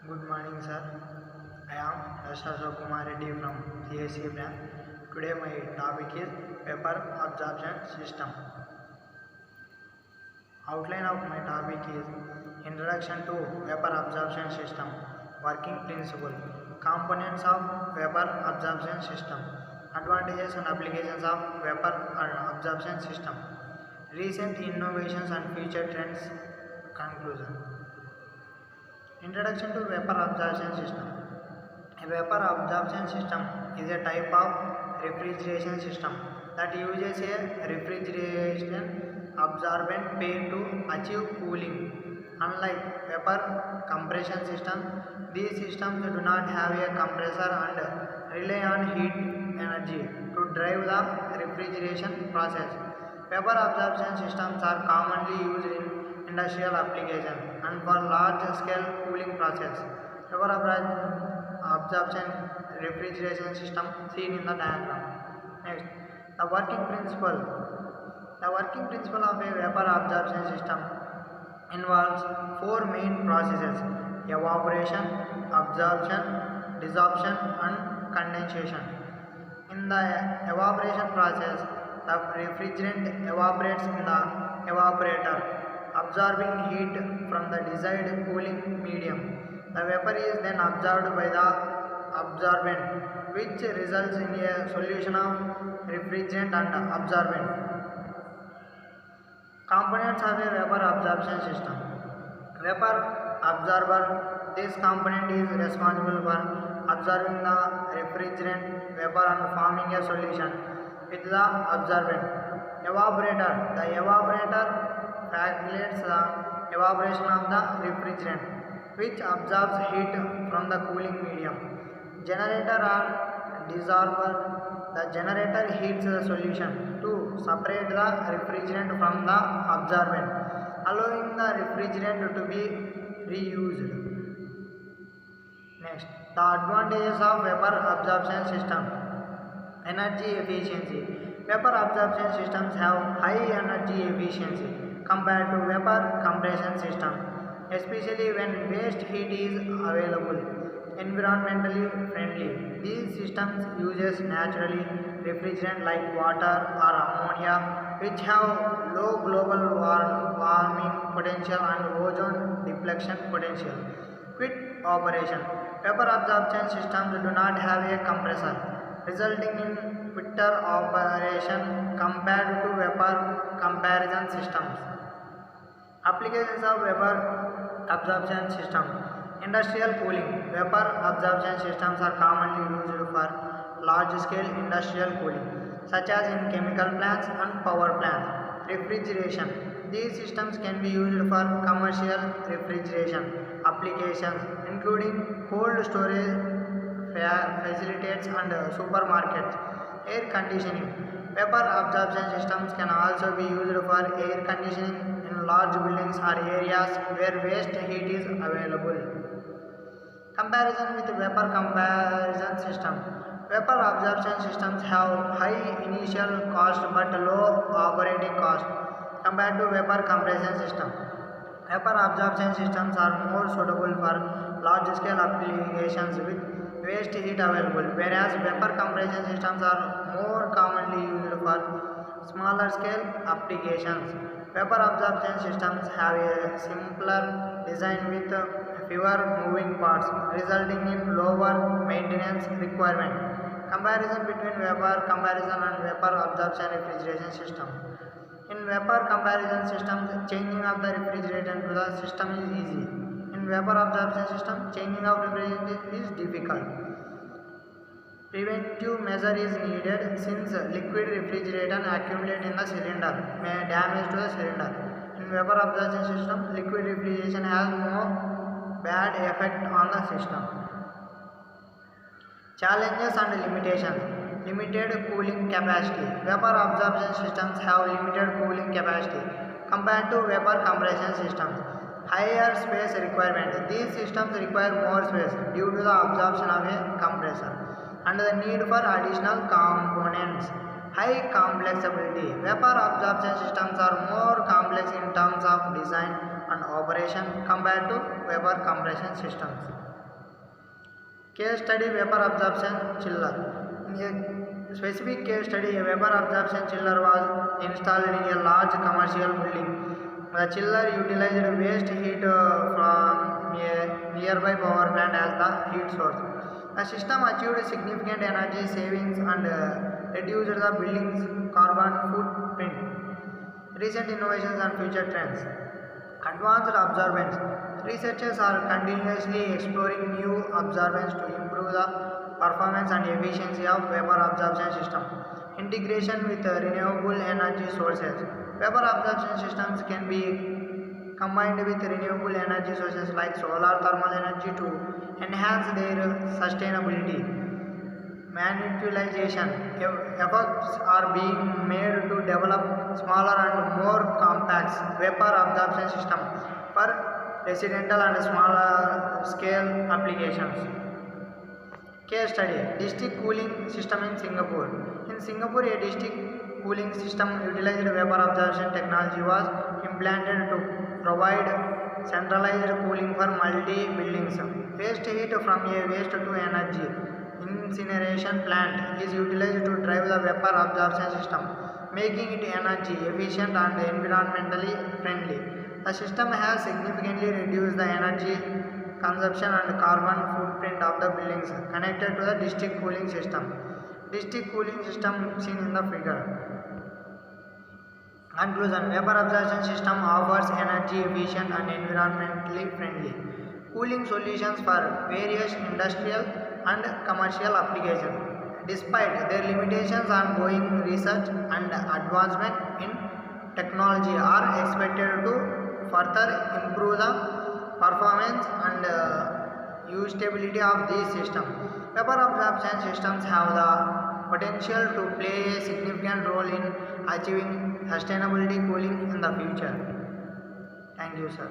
Good morning, sir. I am Ashok Kumar Reddy from CSC branch. Today my topic is vapor absorption system. Outline of my topic is Introduction to Vapor Absorption System, Working Principle, Components of Vapor Absorption System, Advantages and Applications of Vapor Absorption System, Recent Innovations and Future Trends, Conclusion. Introduction to Vapor Absorption System. A vapor absorption system is a type of refrigeration system that uses a refrigeration absorbent pair to achieve cooling. Unlike vapor compression systems, these systems do not have a compressor and rely on heat energy to drive the refrigeration process. Vapor absorption systems are commonly used in industrial applications and for large-scale cooling process. Vapor absorption refrigeration system seen in the diagram. Next, the working principle. The working principle of a vapor absorption system involves four main processes: evaporation, absorption, desorption, and condensation. In the evaporation process, the refrigerant evaporates in the evaporator, absorbing heat from the desired cooling medium. The vapor is then absorbed by the absorbent, which results in a solution of refrigerant and absorbent. Components of a vapor absorption system. Vapor absorber. This component is responsible for absorbing the refrigerant vapor and forming a solution with the absorbent. Evaporator. The evaporator facilitates the evaporation of the refrigerant, which absorbs heat from the cooling medium. Generator or desorber. The generator heats the solution to separate the refrigerant from the absorbent, allowing the refrigerant to be reused. Next, the advantages of vapor absorption system. Energy efficiency. Vapor absorption systems have high energy efficiency compared to vapor compression system, especially when waste heat is available. Environmentally friendly. These systems uses naturally refrigerant like water or ammonia, which have low global warming potential and ozone depletion potential. Quick operation. Vapor absorption systems do not have a compressor, resulting in quicker operation compared to vapor comparison systems. Applications of vapor absorption system. Industrial cooling. Vapor absorption systems are commonly used for large-scale industrial cooling, such as in chemical plants and power plants. Refrigeration. These systems can be used for commercial refrigeration applications, including cold storage facilities and supermarkets. Air conditioning. Vapor absorption systems can also be used for air conditioning in large buildings or areas where waste heat is available. Comparison with vapor comparison system. Vapor absorption systems have high initial cost but low operating cost compared to vapor compression system. Vapor absorption systems are more suitable for large-scale applications with waste heat available, whereas vapor compression systems are more commonly used for smaller scale applications. Vapor absorption systems have a simpler design with fewer moving parts, resulting in lower maintenance requirement. Comparison between vapor comparison and vapor absorption refrigeration system. In vapor comparison systems, changing of the refrigerant to the system is easy. In vapor absorption system, changing of refrigerant is difficult. Preventive measure is needed since liquid refrigerant accumulate in the cylinder may damage to the cylinder. In vapor absorption system, liquid refrigeration has no bad effect on the system. Challenges and limitations. Limited cooling capacity. Vapor absorption systems have limited cooling capacity compared to vapor compression systems. Higher space requirement. These systems require more space due to the absorption of a compressor and the need for additional components. High complexity. Vapor absorption systems are more complex in terms of design and operation compared to vapor compression systems. Case study vapor absorption chiller. In a specific case study, a vapor absorption chiller was installed in a large commercial building. The chiller utilized waste heat from a nearby power plant as the heat source. The system achieved significant energy savings and reduced the building's carbon footprint. Recent innovations and future trends. Advanced absorbents. Researchers are continuously exploring new absorbents to improve the performance and efficiency of vapor absorption system. Integration with renewable energy sources. Vapor absorption systems can be combined with renewable energy sources like solar thermal energy to enhance their sustainability. Manipulation. Efforts are being made to develop smaller and more compact vapor absorption system for residential and smaller scale applications. Case study. District cooling system in Singapore. In Singapore, a district cooling system utilized vapor absorption technology was implanted to provide centralized cooling for multi-buildings. Waste heat from a waste to energy incineration plant is utilized to drive the vapor absorption system, making it energy efficient and environmentally friendly. The system has significantly reduced the energy consumption and carbon footprint of the buildings connected to the district cooling system. District cooling system seen in the figure. Conclusion. Vapor absorption system offers energy efficient and environmentally friendly cooling solutions for various industrial and commercial applications. Despite their limitations, ongoing research and advancement in technology are expected to further improve the performance and usability of these systems. Vapor absorption systems have the potential to play a significant role in achieving sustainability cooling in the future. Thank you, sir.